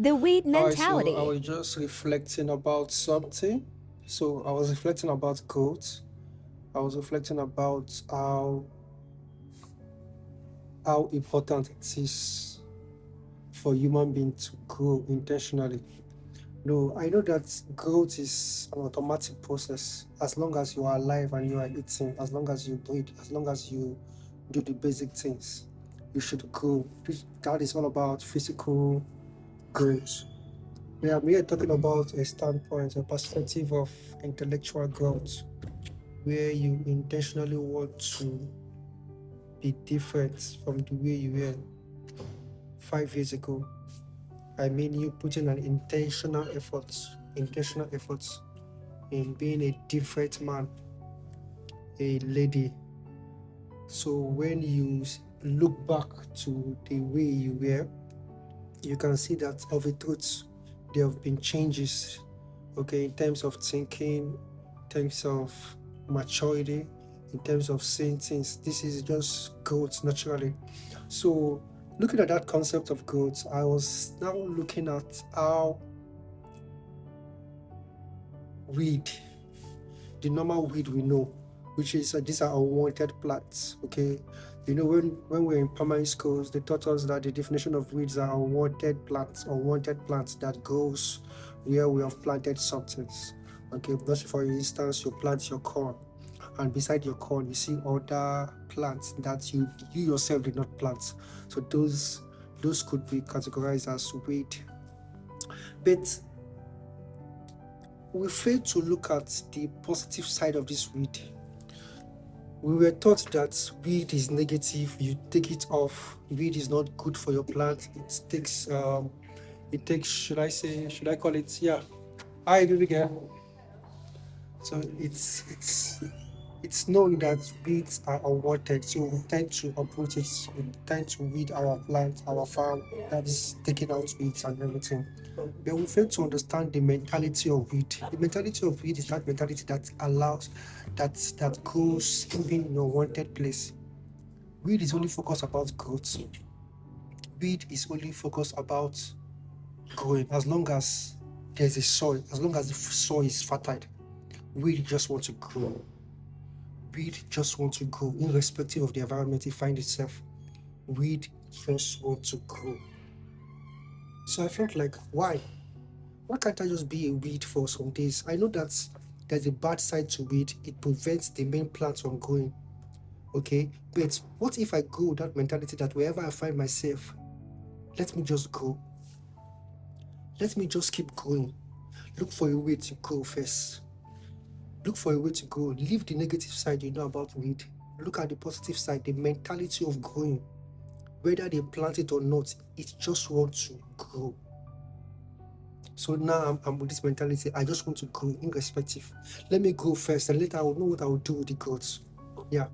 The weed All right, so I mentality. was just reflecting about something. So I was reflecting about growth. I was reflecting about how important it is for human being to grow intentionally. No, I know that growth is an automatic process. As long as you are alive and you are eating, as long as you breathe, as long as you do the basic things, you should grow. That is all about physical growth. I'm here talking about a standpoint, a perspective of intellectual growth, where you intentionally want to be different from the way you were 5 years ago. I mean, you put in an intentional efforts in being a different man, a lady. So when you look back to the way you were, you can see that of a truth, there have been changes, okay, in terms of thinking, in terms of maturity, in terms of seeing things. This is just growth naturally. So, looking at that concept of growth, I was now looking at how weed, the normal weed we know, which is these are unwanted plants. Okay, when we're in primary schools, they taught us that the definition of weeds are unwanted plants that grows where we have planted substance. Okay, just for instance, you plant your corn, and beside your corn, you see other plants that you yourself did not plant. So those could be categorized as weed. But we fail to look at the positive side of this weed. We were taught that weed is negative, you take it off. Weed is not good for your plant. It takes, should I call it? Yeah. Hi, baby girl. So it's known that weeds are unwanted, so we tend to uproot it, we tend to weed our plant, our farm, that is taking out weeds and everything. But we fail to understand the mentality of weed. The mentality of weed is that mentality that allows that grows even in a wanted place. Weed is only focused about growth. Weed is only focused about growing. As long as there's a soil, as long as the soil is fertile, weed just want to grow. Weed just want to grow, irrespective of the environment it finds itself. Weed just want to grow. So I felt like, why? Why can't I just be a weed for some days? I know that there's a bad side to weed. It prevents the main plant from growing. Okay, but what if I grow that mentality that wherever I find myself, let me just grow. Let me just keep growing. Look for a way to grow first. Look for a way to grow. Leave the negative side you know about weed. Look at the positive side, the mentality of growing. Whether they plant it or not, it just wants to grow. So now I'm with this mentality. I just want to grow irrespective. Let me grow first, and later I will know what I will do with the growth. Yeah.